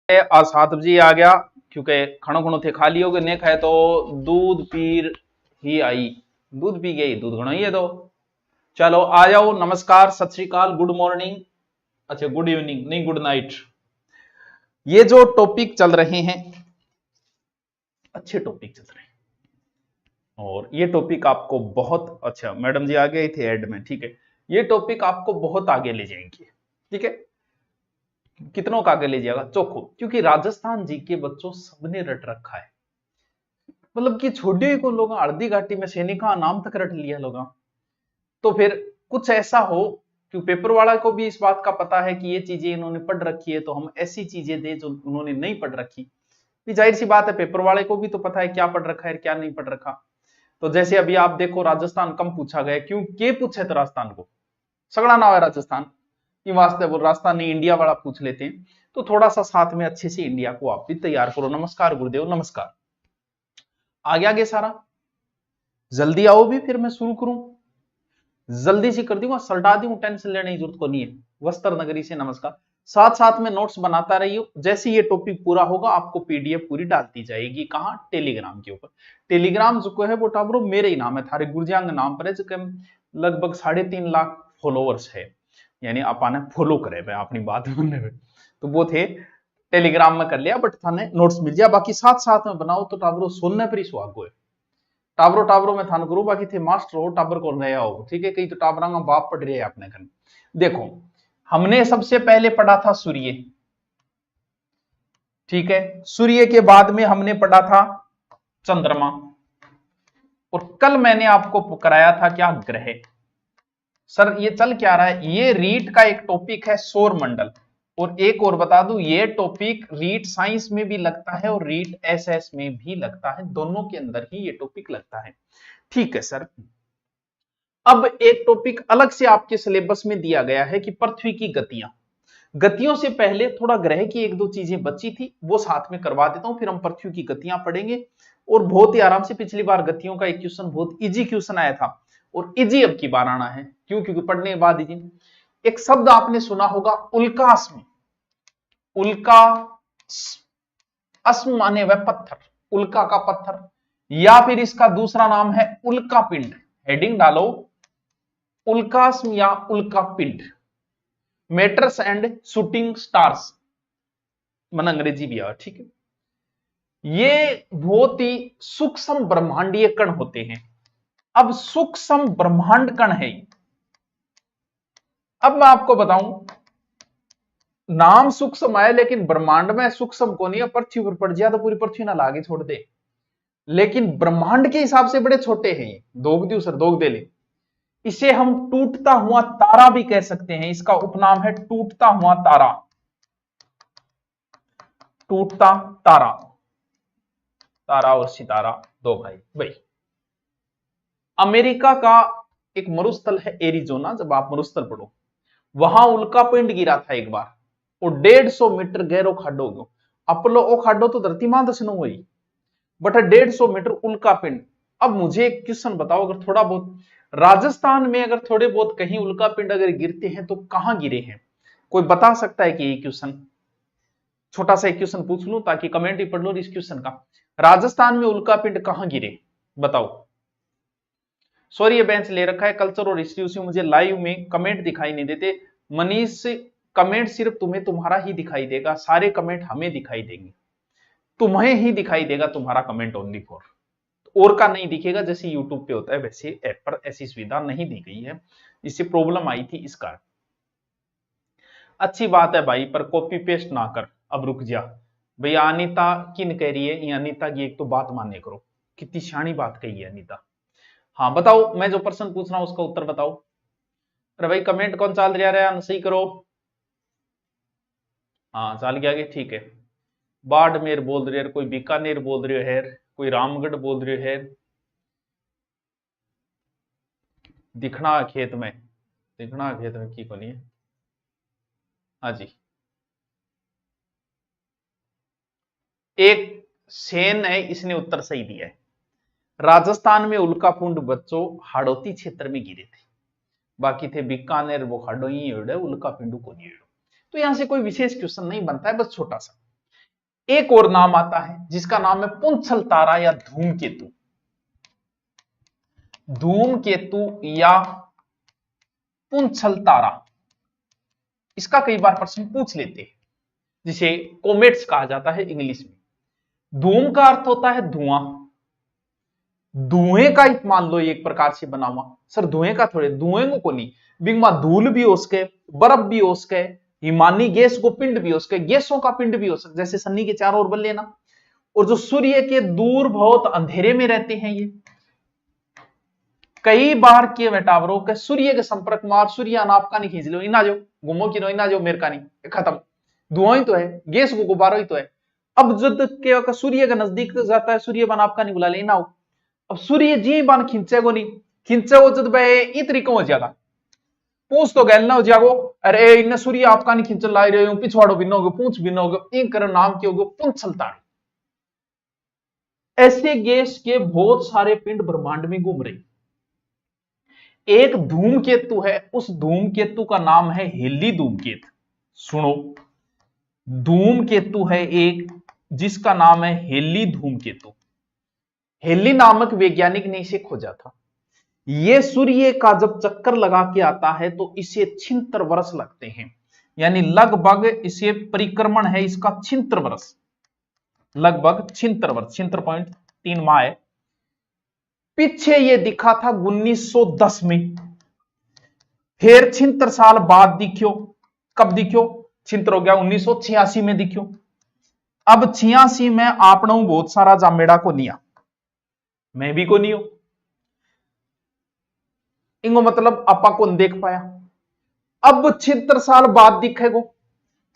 आज 7 बजे आ गया क्योंकि खाना खुणो थे खा लियो ने खाए तो दूध पीर ही आई, दूध पी गई, दूध घणो ही है तो चलो आ जाओ। नमस्कार, सत श्री अकाल, गुड मॉर्निंग, अच्छा गुड इवनिंग नहीं गुड नाइट। ये जो टॉपिक चल रहे हैं अच्छे टॉपिक चल रहे हैं और ये टॉपिक आपको बहुत अच्छा, मैडम जी आ गए थे एड में, ठीक है, ये टॉपिक आपको बहुत आगे ले जाएंगे, ठीक है। कितनों का आगे ले जाएगा चोखो, क्योंकि राजस्थान जी के बच्चों सबने रट रखा है, मतलब कि छोटे को लोग अर्धी घाटी में सैनिक का नाम तक रट लिया लोग। तो फिर कुछ ऐसा हो कि पेपर वाला को भी इस बात का पता है कि ये चीजें इन्होंने पढ़ रखी है, तो हम ऐसी चीजें दे जो उन्होंने नहीं पढ़ रखी। जाहिर सी बात है पेपर वाले को भी तो पता है क्या पढ़ रखा है क्या नहीं पढ़ रखा। तो जैसे अभी आप देखो राजस्थान कम पूछा गया, क्यों के पूछे तो राजस्थान को सगड़ा ना है राजस्थान की वास्ते, वो राजस्थान नहीं इंडिया वाला पूछ लेते हैं, तो थोड़ा सा साथ में अच्छे से इंडिया को आप भी तैयार करो। नमस्कार गुरुदेव, नमस्कार। आगे आगे सारा जल्दी आओ भी, फिर मैं शुरू करूं, जल्दी से कर दूंगा, सल्टा दूं, टेंशन लेने की जरूरत को नहीं है। वस्त्र नगरी से नमस्कार, साथ साथ में नोट्स बनाता रहिए। जैसे ये टॉपिक पूरा होगा आपको पीडीएफ पूरी डालती जाएगी, कहां, टेलीग्राम के ऊपर। टेलीग्राम जो है वो टाबरो मेरे ही नाम है, थारे गुरजांग नाम पर है, जो लगभग 3.5 लाख फॉलोवर्स है, यानी आपने फॉलो करे मैं अपनी बात मानने में, तो वो थे टेलीग्राम में कर लिया, बट थाने नोट्स मिल जाए। बाकी साथ साथ में बनाओ तो टाबरो सुनने पर ही सुहागो है। टाबरो टाबरो में थान करूं, बाकी थे मास्टर हो टाबर को नया हो, ठीक है, कई तो टाबरा का बाप पढ़ रहे हैं अपने घर। देखो हमने सबसे पहले पढ़ा था सूर्य, ठीक है, सूर्य के बाद में हमने पढ़ा था चंद्रमा, और कल मैंने आपको कराया था क्या, ग्रह। सर ये चल क्या रहा है, ये रीट का एक टॉपिक है सौर मंडल, और एक और बता दूं ये टॉपिक रीट साइंस में भी लगता है और रीट एसएस में भी लगता है, दोनों के अंदर ही ये टॉपिक लगता है, ठीक है सर। अब एक टॉपिक अलग से आपके सिलेबस में दिया गया है कि पृथ्वी की गतियां, गतियों से पहले थोड़ा ग्रह की एक दो चीजें बची थी वो साथ में करवा देता हूं, फिर हम पृथ्वी की गतियां पढ़ेंगे। और बहुत ही आराम से, पिछली बार गतियों का एक क्वेश्चन बहुत इजी क्वेश्चन आया था, और इजी अब की बार आना है, क्यों, क्योंकि पढ़ने के बाद इजी। एक शब्द आपने सुना होगा उल्कास्म, उल्का अस्म माने वह पत्थर, उल्का का पत्थर, या फिर इसका दूसरा नाम है उल्का पिंड। हेडिंग डालो उल्कास्म या उल्का पिंड, मैटर्स एंड शूटिंग स्टार्स, मन अंग्रेजी भी आ, ठीक है। ये बहुत ही सूक्ष्म ब्रह्मांडीय कण होते हैं। अब सूक्ष्म ब्रह्मांड कण है, अब मैं आपको बताऊं, नाम सूक्ष्म है लेकिन ब्रह्मांड में सूक्ष्म को नहीं है, पृथ्वी पर पड़ जाए तो पूरी पृथ्वी ना लागे छोड़ दे, लेकिन ब्रह्मांड के हिसाब से बड़े छोटे हैं ये, दोग दू सर दोग दे ले। इसे हम टूटता हुआ तारा भी कह सकते हैं, इसका उपनाम है टूटता हुआ तारा, टूटता तारा, तारा और सितारा दो भाई भाई। अमेरिका का एक मरुस्थल है एरिजोना, जब आप मरुस्थल पढ़ो वहां उल्का पिंड गिरा था एक बार, और 150 मीटर गहरो खाडो गयो, अपलो ओ खाडो तो धरती मां दसनो हुई, बट 150 मीटर उल्का पिंड। अब मुझे एक क्वेश्चन बताओ, अगर थोड़ा बहुत राजस्थान में अगर थोड़े बहुत कहीं उल्का पिंड अगर गिरते हैं तो कहां गिरे हैं, कोई बता सकता है कि ये क्वेश्चन, छोटा सा एक क्वेश्चन पूछ लूं ताकि कमेंट ही पढ़ लो इस क्वेश्चन का, राजस्थान में उल्का पिंड कहां गिरे बताओ। सॉरी ये बेंच ले रखा है, कल्चर और हिस्ट्री उसी, मुझे लाइव में कमेंट दिखाई नहीं देते मनीष, कमेंट सिर्फ तुम्हें तुम्हारा ही दिखाई देगा, सारे कमेंट हमें दिखाई देंगे, तुम्हें ही दिखाई देगा तुम्हारा कमेंट ओनली फॉर, और का नहीं दिखेगा, जैसे यूट्यूब पे होता है वैसे ऐप पर ऐसी सुविधा नहीं दी गई है, इससे प्रॉब्लम आई थी इस कारण। अच्छी बात है भाई, पर कॉपी पेस्ट ना कर, अब रुक जा भैया। अनिता किन कह रही है, ये अनिता की एक तो बात मानने करो, कितनी शानी बात कही है अनिता। हाँ बताओ, मैं जो प्रश्न पूछ रहा हूं उसका उत्तर बताओ। अरे भाई कमेंट कौन चाल रहा है, सही करो। हाँ चाल गया आगे, ठीक है। बाड़मेर बोल रहे, कोई बीकानेर बोल रहे है, कोई रामगढ़ बोल रहे है, दिखना खेत में, दिखना खेत में की कोनी है, हाँ जी। एक सेन है, इसने उत्तर सही दिया है, राजस्थान में उल्कापिंड बच्चों हाड़ौती क्षेत्र में गिरे थे, बाकी थे बीकानेर वो हाडो ही उल्कापिंड को नहीं। तो यहां से कोई विशेष क्वेश्चन नहीं बनता है, बस छोटा सा एक और नाम आता है जिसका नाम है पुंछल तारा या धूमकेतु। धूमकेतु या पुंछल तारा, इसका कई बार प्रश्न पूछ लेते हैं, जिसे कोमेट्स कहा जाता है इंग्लिश में। धूम का अर्थ होता है धुआं। धुएं का एक मान लो एक प्रकार से बना हुआ, सर धुएं का थोड़े, धुएं को नहीं, बिगमा धूल भी हो सके, बर्फ भी हो सके, हिमानी गैस को पिंड भी हो सके, गैसों का पिंड भी हो सके, जैसे सन्नी के चारों ओर बल लेना। और जो सूर्य के दूर बहुत अंधेरे में रहते हैं, ये कई बार के बेटावरों के सूर्य के संपर्क में, सूर्य अनाप का नहीं खींच लो, इना जो घूमो कि इना जो मेरे का नहीं, खत्म। धुआं ही तो है, गैस को गुब्बारा ही तो है। अब जब के सूर्य का नजदीक जाता है, सूर्य बन आपका नहीं बुला लेना हो, अब सूर्य जी बन खींचेगो नहीं, खींचेगो जब ई तरीकों हो जाएगा, पूछ तो गैल ना हो जागो, अरे इन सूर्य आपका नहीं खींचल ला रहे हो, पिछवाड़ो भिन्न हो गए, पूछ भिन्न हो गए, एक कर नाम के हो गए पुंछल तारा। ऐसे गैस के बहुत सारे पिंड ब्रह्मांड में घूम रहे। एक धूमकेतु है, उस धूमकेतु का नाम है हेली धूमकेतु। सुनो, धूमकेतु है एक जिसका नाम है हेली धूमकेतु। हेली नामक वैज्ञानिक ने इसे खोजा था। यह सूर्य का जब चक्कर लगा के आता है तो इसे 76 वर्ष लगते हैं, यानी लगभग इसे परिक्रमण है इसका 76 वर्ष, लगभग 76 वर्ष, 76.3 माह है। पीछे ये दिखा था 1910 में, फिर 76 साल बाद दिखियो। कब दिखियो? 76 हो गया, 1986 में दिखियो। अब 86 में आपने बहुत सारा जामेड़ा को निया, मैं भी को नहीं हूं, इंगो मतलब आपा को देख पाया। अब 76 साल बाद दिखेगो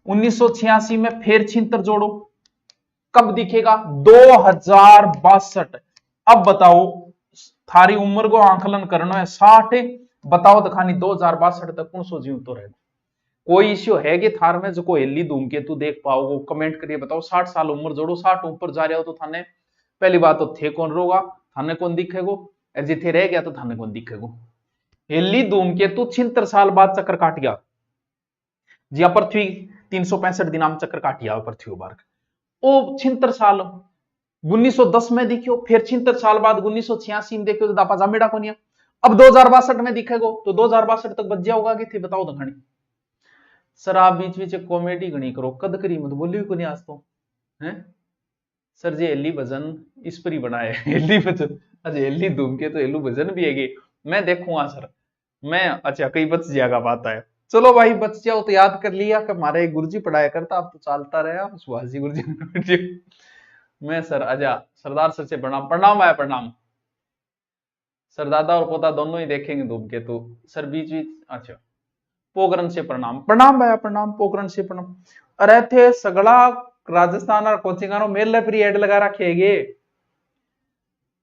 1986 में, फिर 76 जोड़ो, कब दिखेगा? 2062। अब बताओ, थारी उम्र को आंकलन करना है 60, बताओ दखानी 2062 तक कौन सो जीव तो रहेगा? कोई इश्यू है कि थार में जो को हेली धूमकेतु देख पाओगे? कमेंट करिए, बताओ। 60 साल उम्र जोड़ो, 60 ऊपर जा रहे हो तो थाने पहली बात तो थे कौन रोगा, थाने कौन दिखेगो, जिथे रह गया तो थाने कौन दिखेगो। हेली धूमकेतु 76 साल बाद चक्कर काट गया जी, पृथ्वी 365 दिन में चक्कर काटिया पृथ्वी बार, ओ 76 साल 1910 में दिखियो, फिर 76 साल बाद 1986 में देखियो तो दापा जामेड़ा को नहीं। अब 2062 में दिखेगो तो 2062 तक बच जाओगा कि थे, बताओ दखणी। सर आप बीच बीच कॉमेडी गणी करो, कद करी मत बोली को नहीं आज तो है सर जी। हेली भजन इस पर ही बनाए, हेली भजन, अच्छा हेली धूमके तो हेलू भजन भी है, मैं देखूंगा सर मैं। अच्छा कई बच जाएगा बात है, चलो भाई बच जाओ तो याद कर लिया कि हमारे गुरुजी पढ़ाया करता, अब तो चलता रहा सुभाष जी गुरुजी। मैं सर अजा सरदार सर से प्रणाम, प्रणाम आया प्रणाम। सर दादा और पोता दोनों ही देखेंगे धूमकेतु सर बीच बीच। अच्छा पोखरण से प्रणाम, प्रणाम भाया प्रणाम, पोखरण से प्रणाम। अरे थे सगड़ा राजस्थान और कोचिंगानो मेले पर एड लगा रखेगे।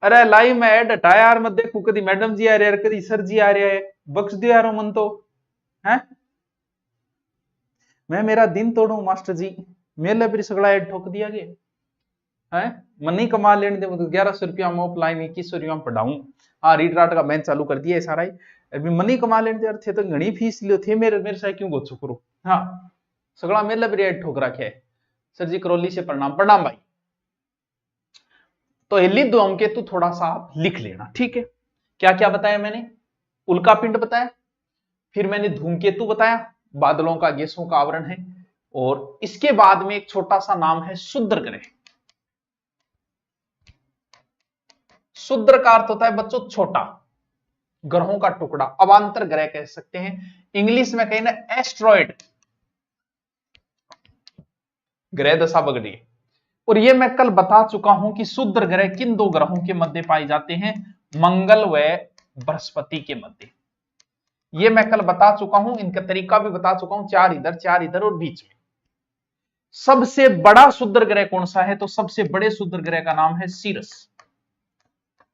अरे लाई मैं एड हटा यार, मत देखू कदी मैडम जी आ रहे हैं कदी सर जी आ रहे हैं, बख्श दियो यारो मन तो है। मैं मेरा दिन तोड़ू मास्टर जी, मेले पर सगड़ा एड ठोक दिया गया है। मन नहीं कमा लेने दे, 1100 रुपया में ऑफलाइन 2100 रुपया में पढ़ाऊं। हाँ रीड राट का बेंच चालू कर दिया है सारा ही, अभी मनी कमा लेने दे थे तो घनी फीस लियो थे, मेरे से क्यों गोचो करो। हाँ सगड़ा मेले पर एड ठोक रखे है। सर जी करौली से प्रणाम, प्रणाम भाई। तो हेली धूमकेतु थोड़ा सा आप लिख लेना, ठीक है। क्या क्या बताया मैंने? उल्का पिंड बताया, फिर मैंने धूमकेतु बताया, बादलों का गैसों का आवरण है, और इसके बाद में एक छोटा सा नाम है शूद्र ग्रह। शूद्र का अर्थ होता है बच्चों छोटा, ग्रहों का टुकड़ा, अवांतर ग्रह कह सकते हैं, इंग्लिश में कहें ना एस्ट्रॉइड। ग्रह दशा बगड़ी। और ये मैं कल बता चुका हूं कि शूद्र ग्रह किन दो ग्रहों के मध्य पाए जाते हैं, मंगल व बृहस्पति के मध्य। ये मैं कल बता चुका हूं, इनका तरीका भी बता चुका हूं, 4 इधर और बीच में। सबसे बड़ा शूद्र ग्रह कौन सा है? तो सबसे बड़े शूद्र ग्रह का नाम है सीरस।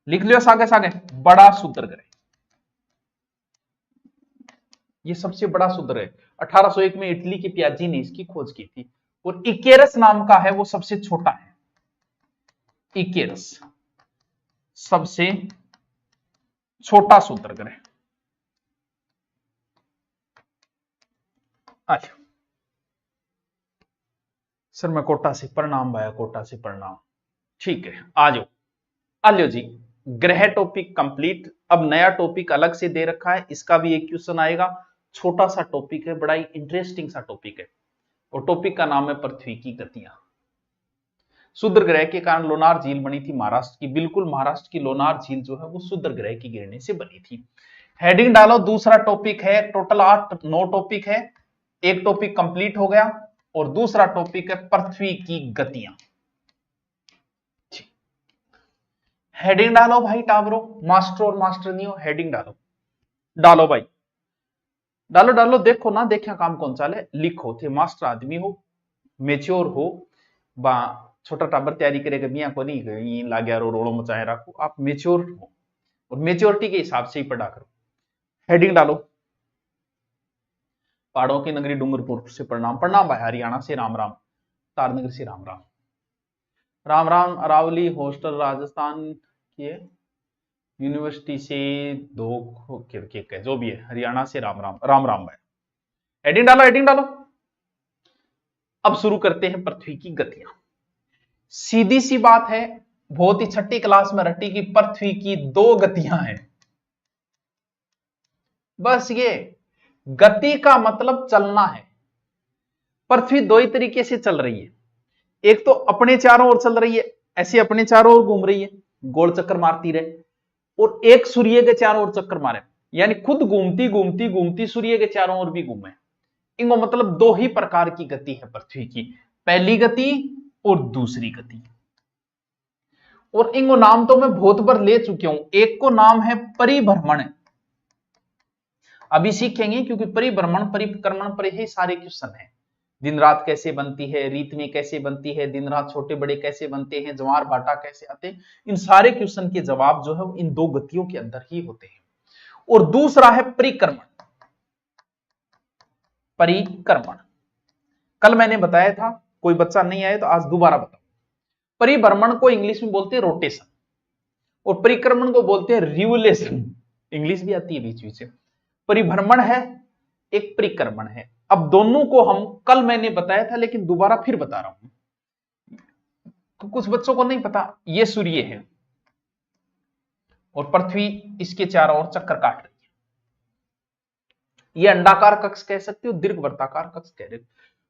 लिख लियो सागे सागे, बड़ा शूद्र ग्रह, ये सबसे बड़ा शूद्र है। 1801 में इटली की पियाजी ने इसकी खोज की थी। और इकेरस नाम का है वो सबसे छोटा है, इकेरस सबसे छोटा शूद्र ग्रह। अच्छा सर मैं कोटा से प्रणाम भाया, कोटा से प्रणाम। ठीक है, आ जाओ। आलियो जी, ग्रह टॉपिक कंप्लीट। अब नया टॉपिक अलग से दे रखा है, इसका भी एक क्वेश्चन आएगा। छोटा सा टॉपिक है, बड़ा ही इंटरेस्टिंग सा टॉपिक है, और टॉपिक का नाम है पृथ्वी की गतियां। शुद्र ग्रह के कारण लोनार झील बनी थी महाराष्ट्र की। बिल्कुल महाराष्ट्र की लोनार झील जो है वो शुद्र ग्रह की गिरने से बनी थी। हेडिंग डालो, दूसरा टॉपिक है। टोटल 9 टॉपिक है, एक टॉपिक कंप्लीट हो गया और दूसरा टॉपिक है पृथ्वी की गतियां। हेडिंग डालो भाई टाबरो, मास्टर और मास्टरनियो, हेडिंग डालो। डालो भाई, डालो डालो। देखो ना, देखा काम कौन चाले, लिखो। थे मास्टर आदमी हो, मेच्योर हो, बा छोटा टाबर तैयारी करेगा मियाँ को नहीं लाग्या रो रोड़ो मचाए रखो। आप मेच्योर हो और मेच्योरिटी के हिसाब से ही पढ़ा करो। हेडिंग डालो, पहाड़ों की नगरी डूंगरपुर से प्रणाम। प्रणाम भाई, हरियाणा से राम राम, तारनगर से राम राम। राम राम। अरावली हॉस्टल राजस्थान की यूनिवर्सिटी से दो के जो भी है, हरियाणा से राम राम। राम राम भाई, हेडिंग डालो, हेडिंग डालो। अब शुरू करते हैं पृथ्वी की गतियां। सीधी सी बात है, बहुत ही छठी क्लास में रटी की पृथ्वी की 2 गतियां हैं। बस ये गति का मतलब चलना है। पृथ्वी 2 ही तरीके से चल रही है। एक तो अपने चारों ओर चल रही है, ऐसे अपने चारों ओर घूम रही है, गोल चक्कर मारती रहे, और एक सूर्य के चारों ओर चक्कर मारे, यानी खुद घूमती घूमती घूमती सूर्य के चारों ओर भी घूमे। इनको मतलब 2 ही प्रकार की गति है पृथ्वी की, पहली गति और दूसरी गति। और इनको नाम तो मैं बहुत बार ले चुकी हूं। एक को नाम है परिभ्रमण, अभी सीखेंगे, क्योंकि परिभ्रमण परिक्रमण पर ही सारे क्वेश्चन है। दिन रात कैसे बनती है, रीत में कैसे बनती है, दिन रात छोटे बड़े कैसे बनते हैं, ज्वार भाटा कैसे आते हैं, इन सारे क्वेश्चन के जवाब जो है इन 2 गतियों के अंदर ही होते हैं। और दूसरा है परिक्रमण। परिक्रमण कल मैंने बताया था, कोई बच्चा नहीं आया तो आज दोबारा बताओ। परिभ्रमण को इंग्लिश में बोलते हैं रोटेशन, और परिक्रमण को बोलते हैं रिवोल्यूशन। इंग्लिश भी आती है बीच बीच में। परिभ्रमण है, एक परिक्रमण है। अब दोनों को हम कल मैंने बताया था, लेकिन दोबारा फिर बता रहा हूं, तो कुछ बच्चों को नहीं पता। ये सूर्य है और पृथ्वी इसके चारों ओर चक्कर काट रही है। ये अंडाकार कक्ष कह सकते हो, दीर्घवृत्ताकार कक्ष कह रहे हो।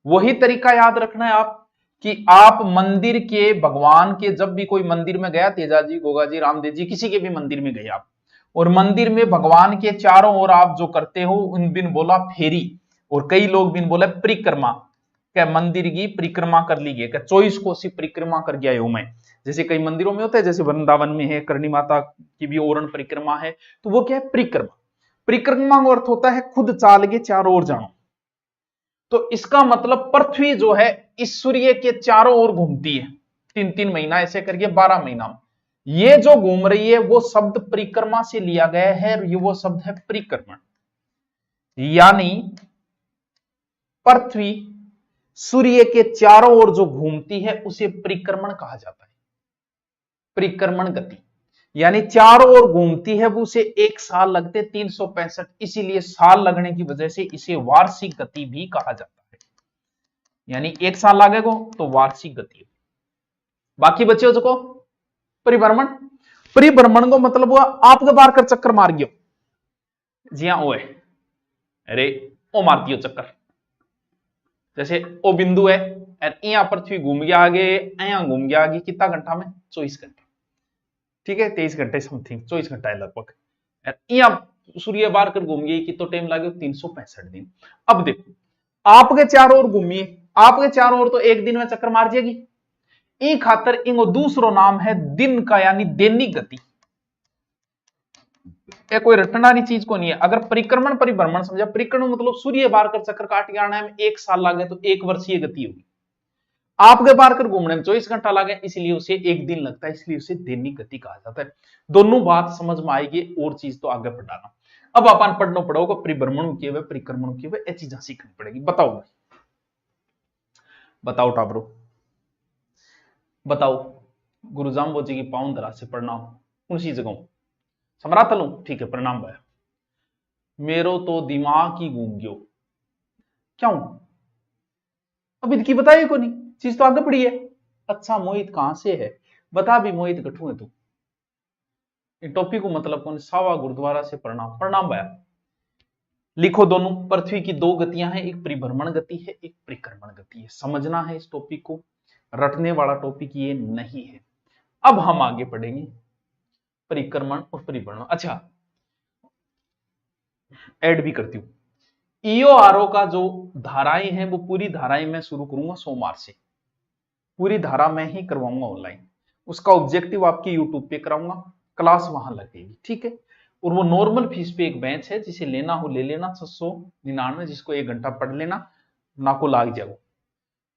वही तरीका याद रखना है आप, कि आप मंदिर के भगवान के, जब भी कोई मंदिर में गया, तेजा जी, गोगा जी, रामदेव जी, किसी के भी मंदिर में गए आप, और मंदिर में भगवान के चारों ओर आप जो करते हो, उन बिन बोला फेरी, और कई लोग बिन बोला परिक्रमा, क्या मंदिर की परिक्रमा कर ली गई, क्या 24 कोसी परिक्रमा कर गया हूं मैं। जैसे कई मंदिरों में होता है, जैसे वृंदावन में है, करणी माता की भी ओरण परिक्रमा है, तो वो क्या है, परिक्रमा। परिक्रमा का अर्थ होता है खुद चाल के चारों ओर जाना। तो इसका मतलब पृथ्वी जो है इस सूर्य के चारों ओर घूमती है, 3-3 महीना ऐसे करके 12 महीना। ये जो घूम रही है वो शब्द परिक्रमा से लिया गया है, ये वो शब्द है परिक्रमण। यानी पृथ्वी सूर्य के चारों ओर जो घूमती है उसे परिक्रमण कहा जाता है। परिक्रमण गति यानी चारों ओर घूमती है, वो उसे 1 साल लगते 365, इसीलिए साल लगने की वजह से इसे वार्षिक गति भी कहा जाता है। यानी 1 साल लगेगा तो वार्षिक गति। बाकी बच्चे को परिभ्रमण, परिभ्रमण को मतलब हुआ आपके बार कर चक्कर मार गयो। जी हाँ, ओए अरे ओ मार दियो चक्कर। जैसे ओ बिंदु है और यहां पृथ्वी घूम गया आगे, यहां घूम गया आगे, कितना घंटा में, 24 घंटे। ठीक है, 23 घंटे समथिंग, 24 घंटा है लगभग। यहां सूर्य बार कर घूम गई, कितना टाइम लगे, 365 दिन। अब देखो, आपके चारों ओर घूमिए, आपके चारों ओर तो एक दिन में चक्कर मार जाएगी। ई खातर इंगो दूसरो नाम है दिन का, यानी दैनिक गति। ये कोई रटनारी चीज को नहीं है। अगर परिक्रमण परिभ्रमण समझा, परिक्रमण मतलब सूर्य बार कर चक्कर काट के आने में 1 साल लागे तो 1 वर्षीय गति होगी। आपके बार कर घूमने में 24 घंटा लागे, इसलिए उसे 1 दिन लगता है, इसलिए उसे दैनिक गति कहा जाता है। दोनों बात समझ में आएगी, और चीज तो आगे पढ़ाना। अब अपन पढ़ना पड़ोगा परिभ्रमण किए हुए, परिक्रमण किए हुए, ये चीजें सीखनी पड़ेगी। बताओ बताओ टाबरो, बताओ। गुरु जाम्बो जी की पावन धरा से प्रणाम। कौन सी जगह सम्राट लू, ठीक है, प्रणाम भाई। मेरो तो दिमाग ही घूम गयो। क्यों? अब इनकी बताइए को नहीं। चीज तो आगे पड़ी है। अच्छा मोहित कहां से है, बता भी मोहित गठू है तू। टॉपिक को मतलब कौन, सावा गुरुद्वारा से प्रणाम, प्रणाम भैया। लिखो दोनों, पृथ्वी की दो गतियां हैं, एक परिभ्रमण गति है, एक परिक्रमण गति है। समझना है इस टॉपिक को, रटने वाला टॉपिक ये नहीं है। अब हम आगे पढ़ेंगे परिक्रमण और परिभ्रमण। अच्छा ऐड भी करती हूं, ईओआरओ का जो धाराएं हैं वो पूरी धाराएं मैं शुरू करूंगा सोमवार से, पूरी धारा मैं ही करवाऊंगा ऑनलाइन। उसका ऑब्जेक्टिव आपके यूट्यूब पे कराऊंगा, क्लास वहां लगेगी, ठीक है। और वो नॉर्मल फीस पे एक बैच है, जिसे लेना हो ले लेना, 699, जिसको 1 घंटा पढ़ लेना ना को लाग जाओ।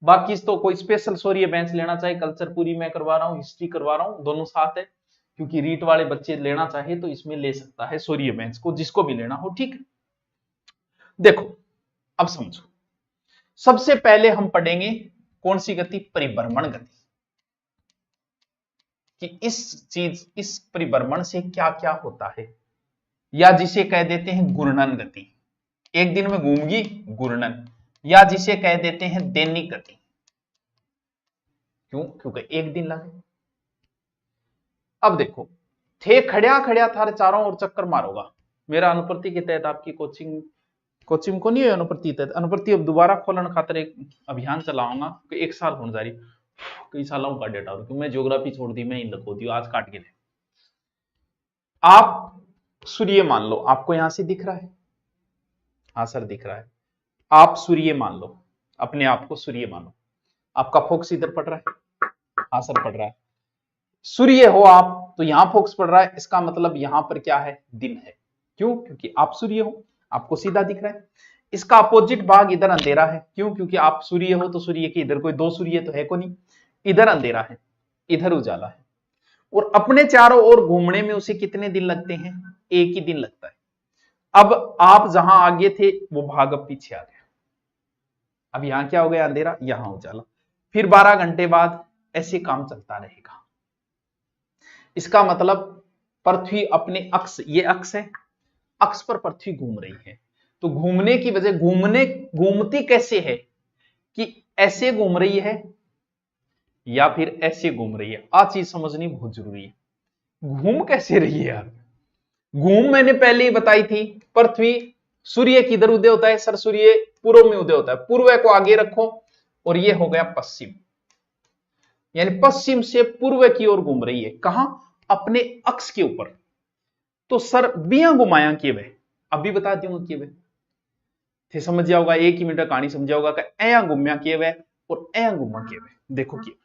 बाकी तो कोई स्पेशल सॉरी बेंच लेना चाहे, कल्चर पूरी मैं करवा रहा हूँ, हिस्ट्री करवा रहा हूँ, दोनों साथ है, क्योंकि रीट वाले बच्चे लेना चाहे तो इसमें ले सकता है सॉरी बेंच को, जिसको भी लेना हो, ठीक है। देखो अब समझो, सबसे पहले हम पढ़ेंगे कौन सी गति, परिभ्रमण गति, कि इस परिभ्रमण से क्या क्या होता है, या जिसे कह देते हैं घूर्णन गति, एक दिन में घूमगी घूर्णन, या जिसे कह देते हैं दैनिक गति। क्यों, क्योंकि एक दिन लगे। अब देखो, थे खड़िया खड़िया थारे चारों ओर चक्कर मारोगा। मेरा अनुप्रति के तहत आपकी कोचिंग को नहीं है, अनुप्रति तहत, अनुप्रति अब दोबारा खोलने खातर एक अभियान चलाऊंगा, कि 1 साल होने जा रही, कई सालों का डेटा, क्योंकि मैं ज्योग्राफी छोड़ दी, मैं इन लखो दी आज काट के ले। आप सूर्य मान लो, आपको यहां से दिख रहा है, हाँ सर दिख रहा है, आप सूर्य मान लो, अपने आप को सूर्य मानो, आपका फोकस इधर पड़ रहा है, हाँ सर पड़ रहा है, सूर्य हो आप तो यहां फोकस पड़ रहा है, इसका मतलब यहां पर क्या है, दिन है। क्यों, क्योंकि आप सूर्य हो, आपको सीधा दिख रहा है। इसका अपोजिट भाग इधर अंधेरा है, क्यों, क्योंकि आप सूर्य हो तो सूर्य के इधर कोई 2 सूर्य तो है को नहीं, इधर अंधेरा है, इधर उजाला है। और अपने चारों ओर घूमने में उसे कितने दिन लगते हैं, एक ही दिन लगता है। अब आप जहां आगे थे वो भाग अब पीछे आ गया, अब यहां क्या हो गया, अंधेरा, यहां उजाला, फिर 12 घंटे बाद ऐसे काम चलता रहेगा। इसका मतलब पृथ्वी अपने अक्ष, ये अक्ष है, अक्ष पर पृथ्वी घूम रही है। तो घूमने की वजह, घूमती कैसे है, कि ऐसे घूम रही है या फिर ऐसे घूम रही है, आ चीज समझनी बहुत जरूरी है। घूम कैसे रही है यार, घूम मैंने पहले ही बताई थी, पृथ्वी सूर्य किधर उदय होता है सर, सूर्य पूर्व में उदय होता है, पूर्व को आगे रखो, और ये हो गया पश्चिम, यानी पश्चिम से पूर्व की ओर घूम रही है, कहां, अपने अक्ष के ऊपर। तो सर बिया घुमाया किए वे, अभी बता दूंगा किए वे, थे समझ जाओगा, 1 ही मिनट कहानी समझ जाओगा कि ऐया घूमया किए वे और ऐया घुमा किए वे। देखो किए,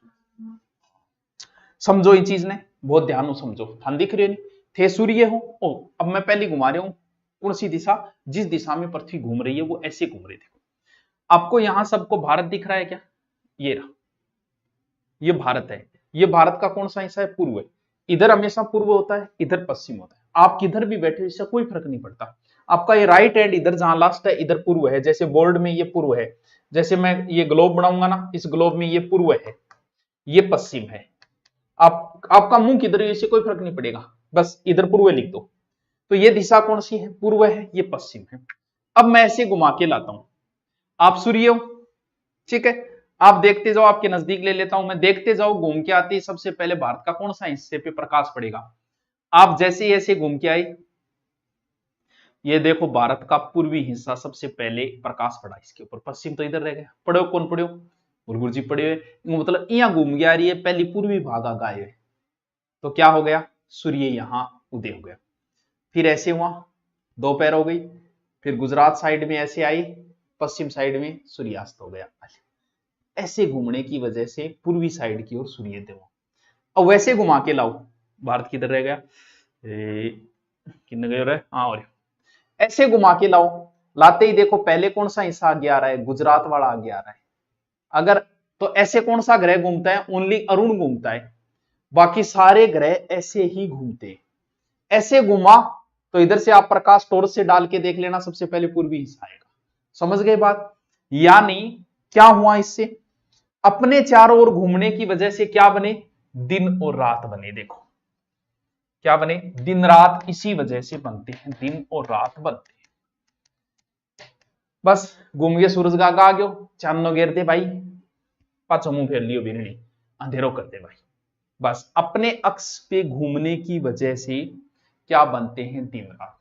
समझो इन चीज ने, बहुत ध्यान से समझो, हम दिख रहे नहीं, थे सूर्य हो, ओ अब मैं पहले घुमा रहा हूं, कौन सी दिशा, जिस दिशा में पृथ्वी घूम रही है वो ऐसे घूम रही थी। आपको यहां सबको भारत दिख रहा है क्या, ये रहा, ये भारत है, ये भारत का कौन सा हिस्सा है, पूर्व है, इधर हमेशा पूर्व होता है, इधर पश्चिम होता है। आप किधर भी बैठे इससे कोई फर्क नहीं पड़ता, आपका ये राइट हैंड इधर जहां लास्ट है इधर पूर्व है, जैसे बोर्ड में ये पूर्व है, जैसे मैं ये ग्लोब बनाऊंगा ना, इस ग्लोब में ये पूर्व है, ये पश्चिम है। आपका मुंह किधर है इससे कोई फर्क नहीं पड़ेगा, बस इधर पूर्व लिख दो। तो ये दिशा कौन सी है, पूर्व है, ये पश्चिम है। अब मैं ऐसे घुमा के लाता हूं, आप सूर्य हो, ठीक है, आप देखते जाओ, आपके नजदीक ले लेता हूं मैं, देखते जाओ, घूम के आते सबसे पहले भारत का कौन सा हिस्से पे प्रकाश पड़ेगा। आप जैसे ऐसे घूम के आए, ये देखो भारत का पूर्वी हिस्सा सबसे पहले प्रकाश पड़ा इसके ऊपर, पश्चिम तो इधर रह गया। पढ़ो कौन पढ़ो, गुरु जी पढ़े हुए, मतलब यहां घूम के आ रही है, पहली पूर्वी भाग आ गए, तो क्या हो गया, सूर्य यहां उदय हो गया। फिर ऐसे हुआ, दोपहर हो गई, फिर गुजरात साइड में ऐसे आई, पश्चिम साइड में सूर्यास्त हो गया। ऐसे घूमने की वजह से पूर्वी साइड की ओर सूर्योदय हुआ। अब वैसे घुमा के लाओ, भारत किधर रह गया, कितने गए रहे, हाँ, और ऐसे घुमा के लाओ, लाते ही देखो पहले कौन सा हिस्सा आगे आ रहा है, गुजरात वाला आगे आ रहा है। अगर तो ऐसे कौन सा ग्रह घूमता है, ओनली अरुण घूमता है, बाकी सारे ग्रह ऐसे ही घूमते हैं। ऐसे घुमा तो इधर से आप प्रकाश टॉर्च से डाल के देख लेना, सबसे पहले पूर्वी हिस्सा आएगा। समझ गए बात, यानी क्या हुआ, इससे अपने चारों ओर घूमने की वजह से क्या बने, दिन और रात बने। देखो क्या बने, दिन रात, इसी वजह से बनते हैं, दिन और रात बनते हैं। बस घूम गए, सूरज गागा आ गयो, चांदनो घेर दे भाई, पाछो मुंह फेर लियो बिरणी, अंधेरो कर दे भाई। बस अपने अक्ष पे घूमने की वजह से क्या बनते हैं, दिन रात।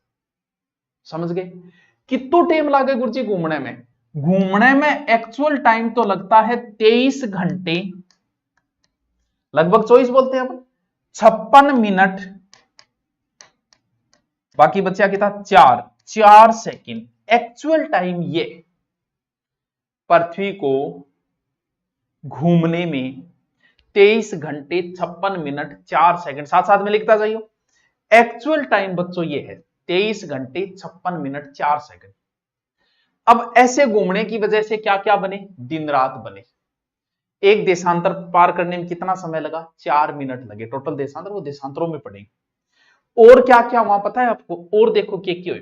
समझ गए? कितना टाइम लागे गुरुजी घूमने में? घूमने में एक्चुअल टाइम तो लगता है 23 घंटे, लगभग 24 बोलते हैं अपन, 56 मिनट, बाकी बचा कितना, 4 सेकंड। एक्चुअल टाइम ये पृथ्वी को घूमने में 23 घंटे 56 मिनट 4 सेकंड, साथ साथ में लिखता जाइए। एक्चुअल टाइम बच्चों ये है 23 घंटे 56 मिनट 4 सेकंड। अब ऐसे घूमने की वजह से क्या क्या बने, दिन रात बने। एक देशांतर पार करने में कितना समय लगा, 4 मिनट लगे टोटल देशांतर, वो देशांतरों में पड़ेंगे। और क्या क्या वहां पता है आपको, और देखो क्या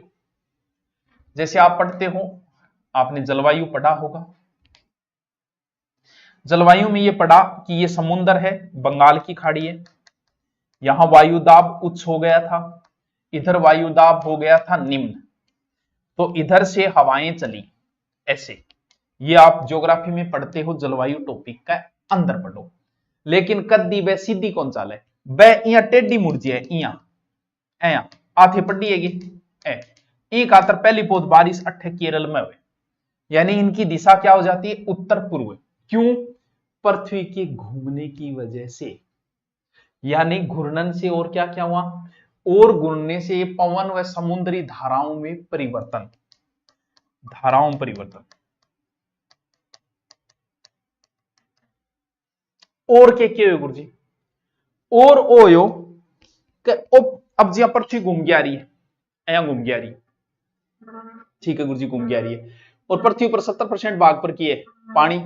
जैसे आप पढ़ते हो, आपने जलवायु पढ़ा होगा। जलवायु में ये पढ़ा कि ये समुद्र है, बंगाल की खाड़ी है, यहां वायुदाब उच्च हो गया था, इधर वायुदाब हो गया था निम्न, तो इधर से हवाएं चली ऐसे। ये आप ज्योग्राफी में पढ़ते हो, जलवायु टॉपिक का अंदर पढ़ो। लेकिन कद्दी वे सीधी कौन चाल है, वे इया टेढ़ी मुड़जी है, इया ऐया आथे पढ़ी है ए खातर पहली पोत बारिश अठे केरल में हुए, यानी इनकी दिशा क्या हो जाती है, उत्तर पूर्व। क्यों? पृथ्वी के घूमने की वजह से, यानी घूर्णन से। और क्या क्या हुआ, और घूमने से पवन व समुद्री धाराओं में परिवर्तन, धाराओं परिवर्तन। और के गुरुजी, और ओयो अब जी पृथ्वी घूम के आ रही है, ऐया घूम के आ रही है, ठीक है गुरुजी, घूम के आ रही है, और पृथ्वी पर 70% भाग पर की है पानी।